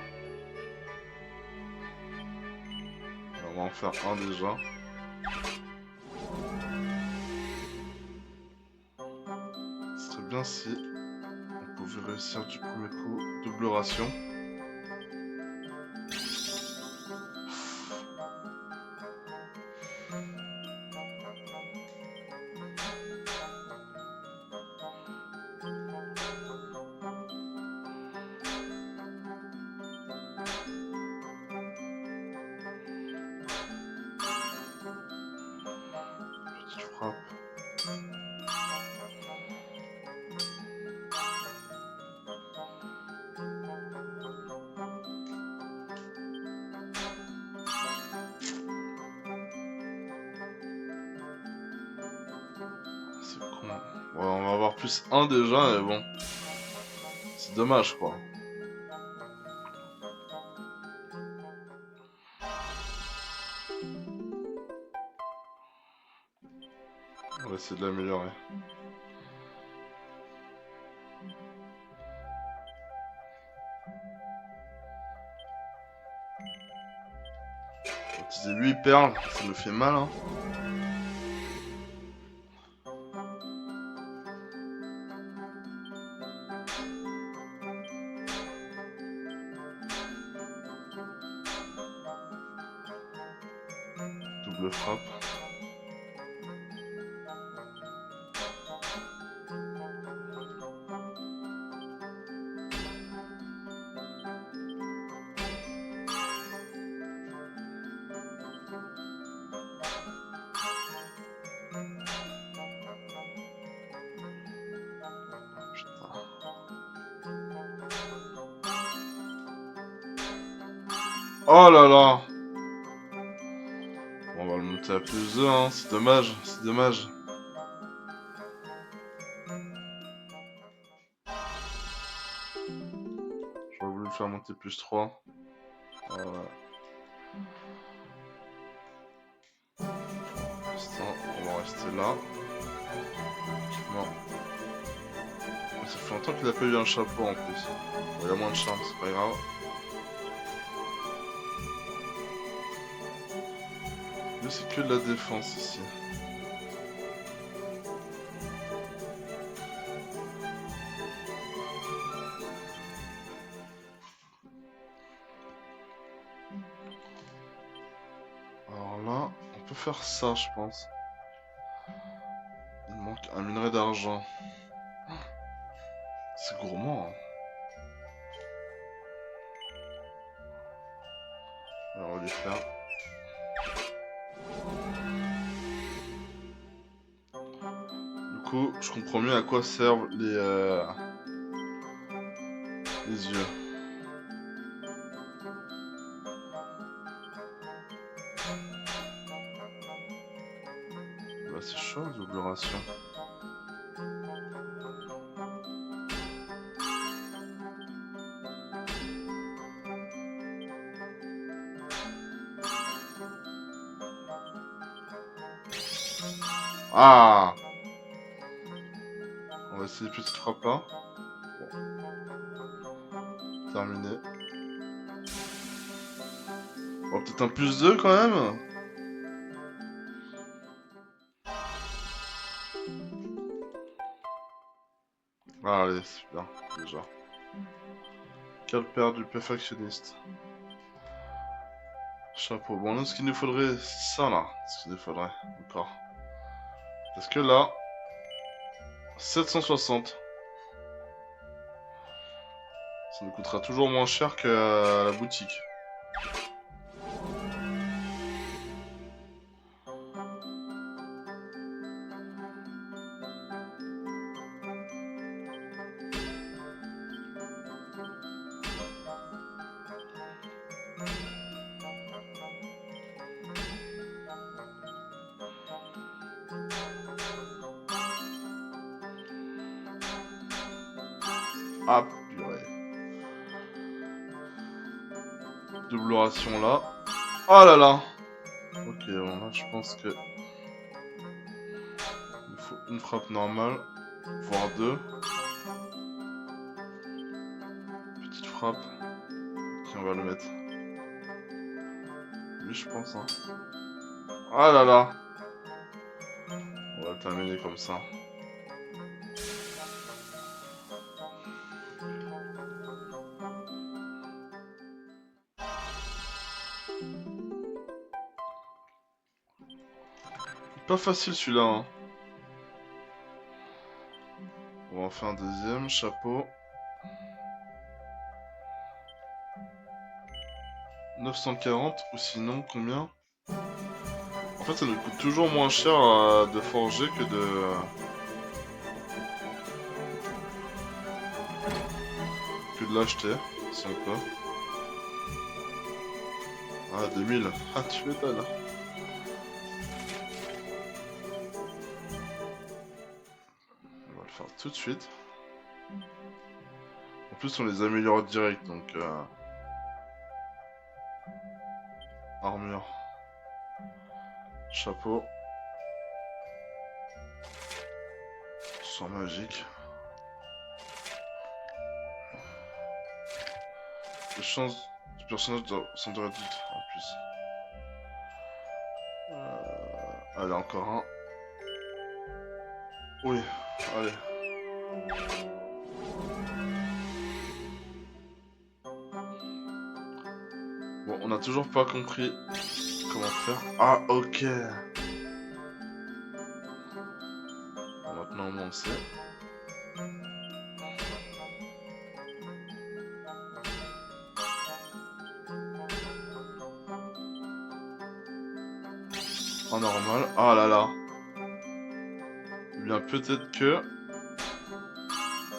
Alors, on va en faire un déjà. Ce serait bien si on pouvait réussir du premier coup. Double ration. Petite frappe. Ouais, on va avoir plus un déjà, mais bon. C'est dommage, quoi. On va essayer de l'améliorer. On va utiliser 8 perles, ça me fait mal, hein. Double frappe. Oh là là! Bon, on va le monter à plus 2, hein. C'est dommage, c'est dommage. J'aurais voulu le faire monter plus 3. Voilà. On va rester là. Non. Ça fait longtemps qu'il a pas eu un chapeau en plus. Bon, il a moins de charme, c'est pas grave. Lui, c'est que de la défense ici. Alors là, on peut faire ça, je pense. Il manque un minerai d'argent. C'est gourmand, hein. Alors, on va les faire. Du coup, je comprends mieux à quoi servent les yeux. Bah, c'est chaud, double ration. Ah! On va essayer petite frappe là. Bon. Terminé. Oh, peut-être un plus 2 quand même? Ah, allez, super, déjà. Quelle paire du perfectionniste. Chapeau. Bon, nous, ce qu'il nous faudrait, c'est ça là. Ce qu'il nous faudrait, encore. Parce que là, 760. Ça nous coûtera toujours moins cher que la boutique. Ah, purée. Double ration là. Oh là là. Ok, bon là je pense que il faut une frappe normale, voire deux. Petite frappe. Ok, on va le mettre. Lui je pense, hein. Ah là là. On va le terminer comme ça. Pas facile celui-là, hein. On va en faire un deuxième, chapeau. 940 ou sinon combien? En fait ça nous coûte toujours moins cher de forger que de l'acheter, si on peut. Ah 2000, ah tu m'étonnes. tout de suite. En plus, on les améliore direct, donc... Armure. Chapeau. Soin magique. Les chances du personnage sont réduites en plus. Allez, encore un. Oui, allez. Bon, on n'a toujours pas compris comment faire. Ah, ok. Bon, maintenant, au moins, on sait. En normal. Ah là là. Eh bien, peut-être que...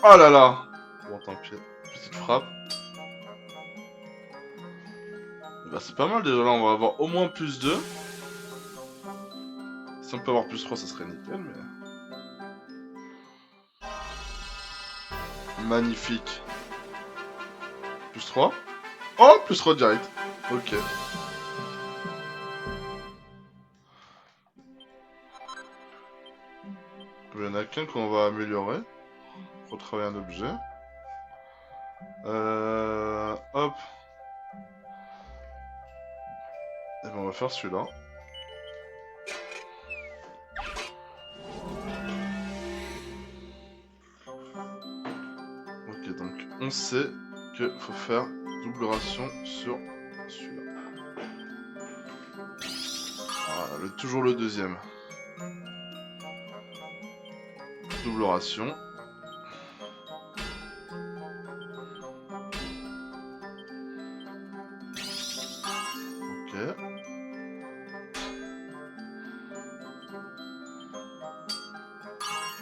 Oh là là. Bon, tant pis. Petite frappe. Bah, c'est pas mal déjà, là, on va avoir au moins plus 2. Si on peut avoir plus 3, ça serait nickel, mais... Magnifique. Plus 3. Oh, plus 3 direct. Ok. Il y en a qu'un qu'on va améliorer. Retravailler un objet. Hop. Et ben on va faire celui-là. Ok, donc on sait qu'il faut faire double ration sur celui-là. Voilà, toujours le deuxième. Double ration. Ok.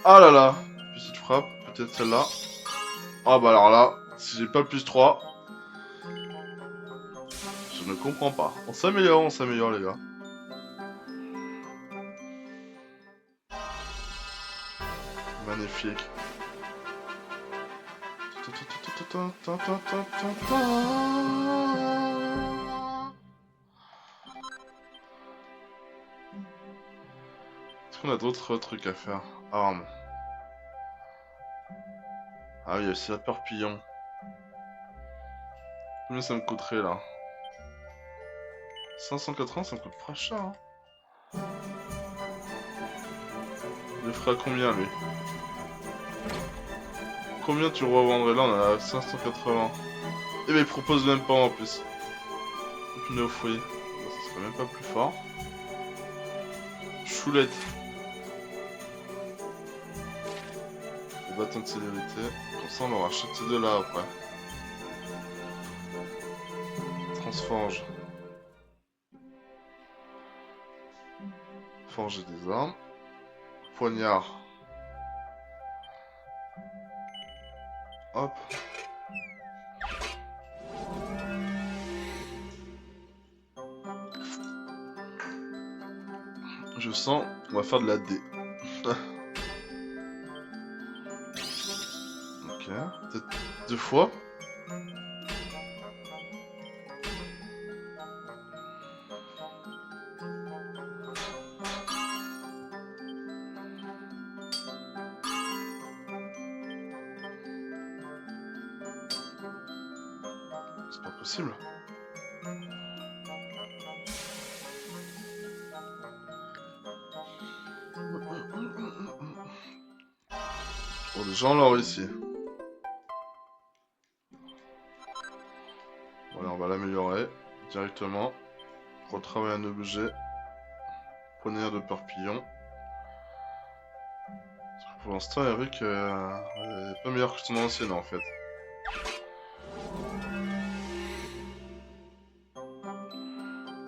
Ah là là. Petite frappe, peut-être celle-là. Ah bah alors là, si j'ai pas plus 3, je ne comprends pas. On s'améliore les gars. Magnifique. Est-ce qu'on a d'autres trucs à faire? Armes. Ah oui, il y a aussi la Perpillon. Combien ça me coûterait là? 580, ça me coûte pas cher. Hein. Il ferait à combien lui? Combien tu revendrais là? On a 580. Et ben il propose même pas en plus. Épineux aux fruits. Ça serait même pas plus fort. Choulette. Le bâton de célérité. Comme ça on aura acheté ces deux là après. Transforge. Forger des armes. Poignard. Hop. Je sens on va faire de la D. Ok. Peut-être 2 fois. C'est pas possible. Bon, déjà on l'a réussi. Voilà, on va l'améliorer directement. Retravailler un objet. Poignard de Perpillon. Pour l'instant, Eric est pas meilleur que son ancienne en fait.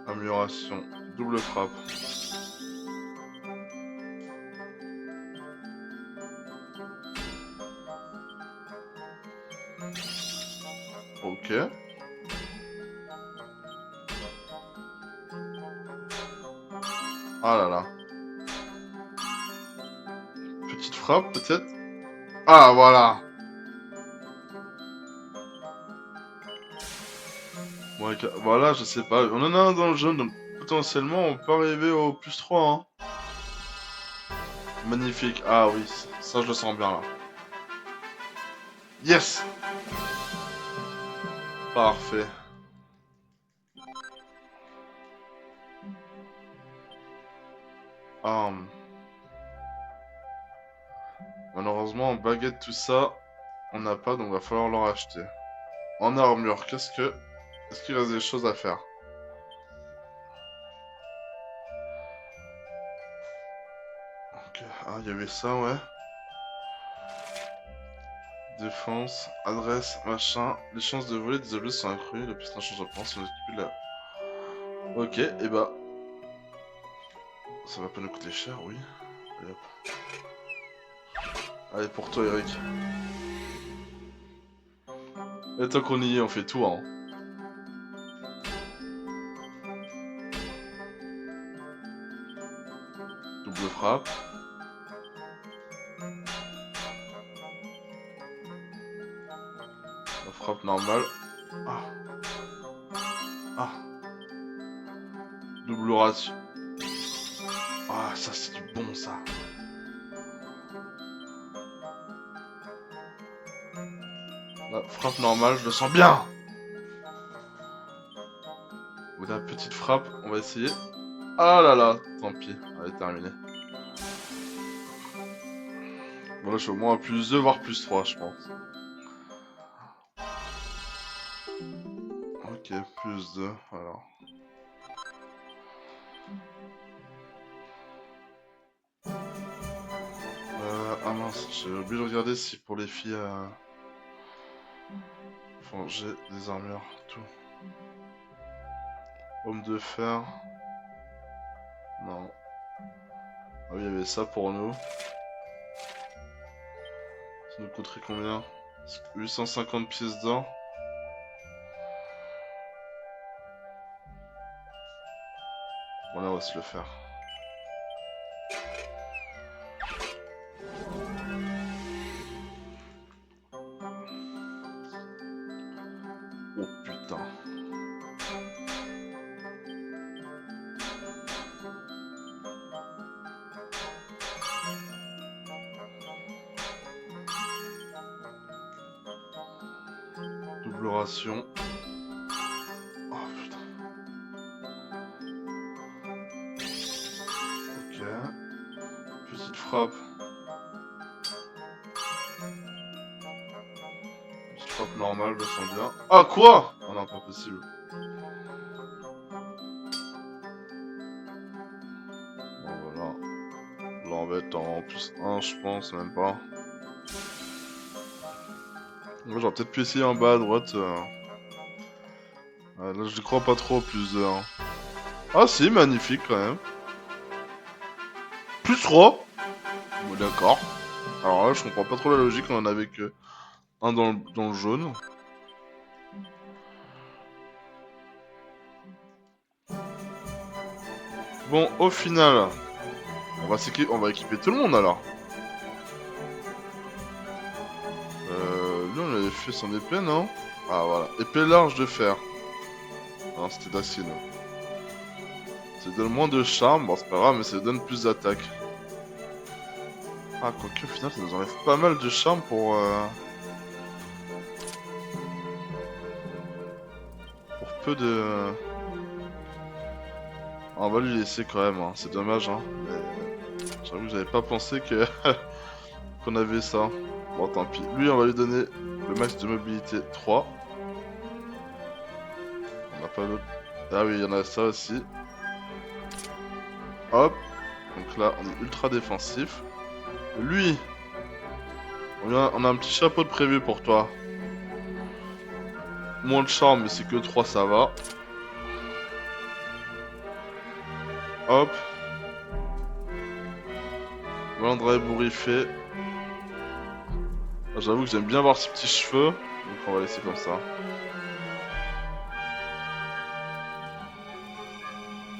Amélioration, double frappe. Ok. Ah là là. Petite frappe peut-être. Ah, voilà. Ouais, voilà, je sais pas. On en a un dans le jaune, donc potentiellement on peut arriver au plus 3, hein. Magnifique. Ah oui, ça je le sens bien là. Yes! Parfait. Ah, malheureusement, en baguette, tout ça, on n'a pas, donc va falloir le racheter. En armure, Est-ce qu'il reste des choses à faire? Ok. Ah, il y avait ça, ouais. Défense, adresse, machin. Les chances de voler des objets sont accrues. La piste change de plan si on occupe là. Ok, et bah. Ça va pas nous coûter cher, oui. Allez, hop. Allez, pour toi, Eric. Et tant qu'on y est, on fait tout, hein. Double frappe. La frappe normale. Ah. Ah. Double ratio. Ah, ça c'est du bon, ça. La frappe normale, je le sens bien. Ou la petite frappe, on va essayer. Ah là là, tant pis. Allez, terminé. Bon, là, je suis au moins à plus 2, voire plus 3, je pense. Ok, plus 2, alors. Ah mince, j'ai oublié de regarder si pour les filles... Enfin, j'ai des armures, tout. Homme de fer. Non. Ah oui, il y avait ça pour nous. Ça nous coûterait combien? 850 pièces d'or. Bon, là, on va se le faire. Oh putain. Double ration. Oh putain. Ok. Petite frappe. Petite frappe normale, je le sens bien. Ah quoi? Oh non, pas possible. Bon voilà. L'embête en plus 1, je pense, même pas. Moi j'aurais peut-être pu essayer en bas à droite. Là je crois pas trop au plus 2. Hein. Ah si, magnifique quand même. Plus 3. Bon, d'accord. Alors là je comprends pas trop la logique, on en avait que un dans le jaune. Bon, au final, on va équiper tout le monde alors. Lui on avait fait son épée, non? Ah voilà, épée large de fer. Non, c'était d'acier, non. Ça donne moins de charme, bon c'est pas grave, mais ça donne plus d'attaque. Ah, quoique au final ça nous enlève pas mal de charme pour peu de... Ah, on va lui laisser quand même, hein. C'est dommage, hein. Mais j'avoue que j'avais pas pensé que qu'on avait ça. Bon, tant pis. Lui, on va lui donner le max de mobilité 3. On n'a pas l'autre. Ah oui, il y en a ça aussi. Hop. Donc là, on est ultra défensif. Lui, on a un petit chapeau de prévu pour toi. Moins de charme, mais c'est que 3, ça va. Hop. Malandre ébouriffé. Ah, j'avoue que j'aime bien voir ses petits cheveux. Donc on va laisser comme ça.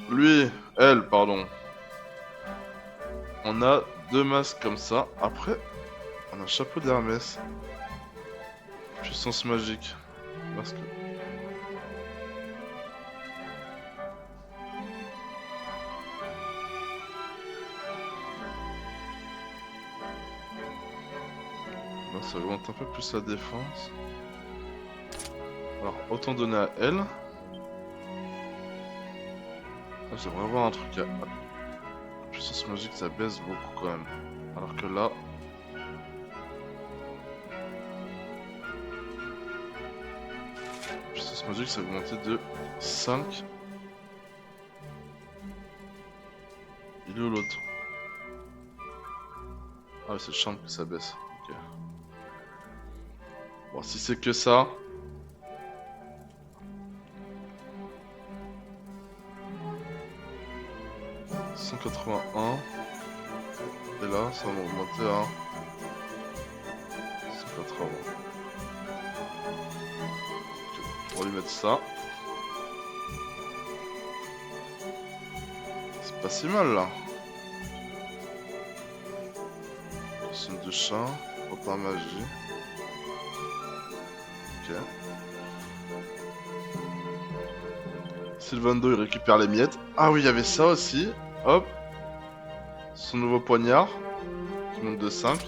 Lui, elle, pardon. On a 2 masques comme ça. Après, On a chapeau d'Hermès. Puissance magique. Masque. Là, ça augmente un peu plus la défense. Alors, autant donner à elle. Ah, j'aimerais avoir un truc à... Puissance magique, ça baisse beaucoup quand même. Alors que là... Puissance magique, ça a augmenté de 5. Il est où l'autre? Ah, c'est le charme que ça baisse. Ok. Bon, si c'est que ça... 181. Et là, ça va augmenter à 180. Ok, on va lui mettre ça. C'est pas si mal là. Costume de chat, pantin magie. Ok. Sylvando il récupère les miettes. Ah oui, il y avait ça aussi. Hop. Son nouveau poignard. Qui monte de 5.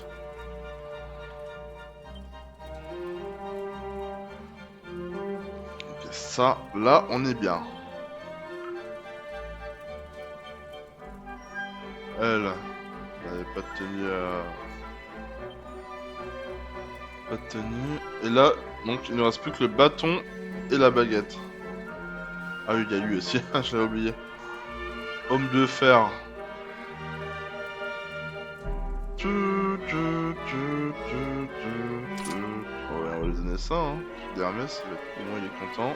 Ok, ça, là, on est bien. Elle n'avait pas de tenue Pas de tenue. Et là, donc, il ne reste plus que le bâton et la baguette. Ah oui, il y a lui aussi, je l'avais oublié. Homme de fer. Ouais, on va lui donner ça, hein. D'Hermès, au moins il est content.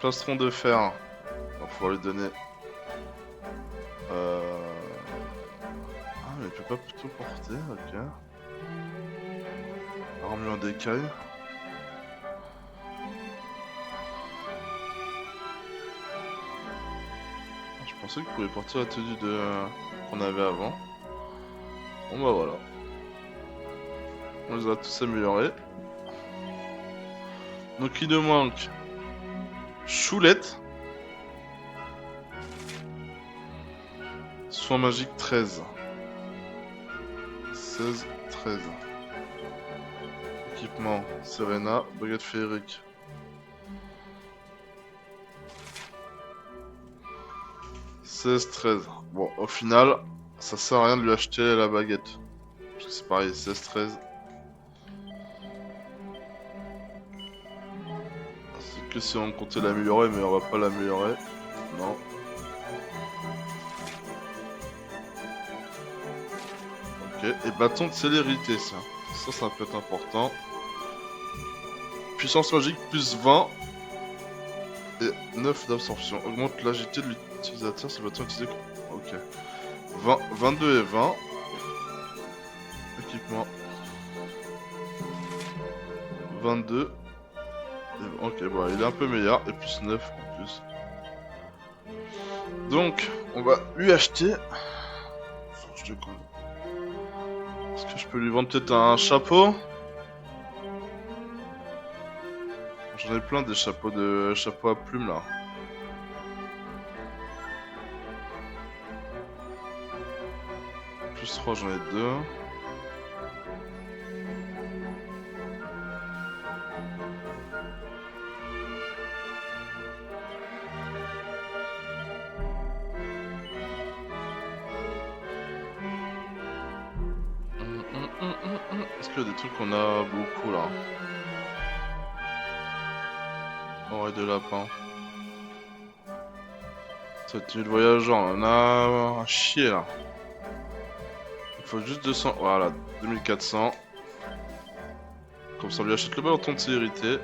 Plastron de fer. On va pouvoir lui donner. Ah, mais il peut pas tout porter, ok. Armure d'écaille. Je pensais qu'il pouvait porter la tenue qu'on avait avant. Bon bah voilà. On les a tous améliorés. Donc il nous manque Choulette. Soin magique 13. 16, 13. Équipement Serena, baguette féerique. « 16, 13. Bon, au final, ça sert à rien de lui acheter la baguette. Parce que c'est pareil, 16, 13. C'est que si on comptait l'améliorer, mais on va pas l'améliorer. Non. Ok, et bâton de célérité, ça. Ça peut être important. Puissance magique plus 20. Et 9 d'absorption. Augmente l'agilité de l'utilisateur si le bâton est utilisé. Ok. 22 et 20. Équipement. 22. Ok, bon, il est un peu meilleur. Et plus 9 en plus. Donc, on va lui acheter. Est-ce que je peux lui vendre peut-être un chapeau? J'en ai plein des chapeaux à plumes là. Plus 3, j'en ai 2. Est-ce qu'il y a des trucs qu'on a beaucoup là? Oreille de lapin. Cette tenue de voyageur, on en a un chier là. Il faut juste 200. Voilà, 2400. Comme ça, on lui achète le bâton de célérité.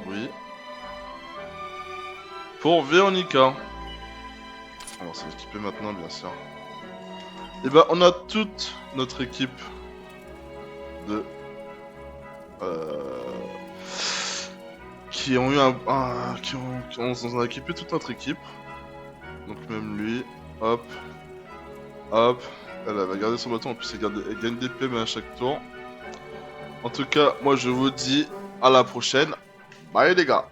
Oui. Pour Véronica. Alors, c'est équipé maintenant, bien sûr. Et bah, on a toute notre équipe de. qui ont eu qui ont équipé toute notre équipe. Donc même lui, hop, hop. Elle va garder son bâton, en plus elle gagne des PM à chaque tour. En tout cas, moi je vous dis à la prochaine. Bye les gars.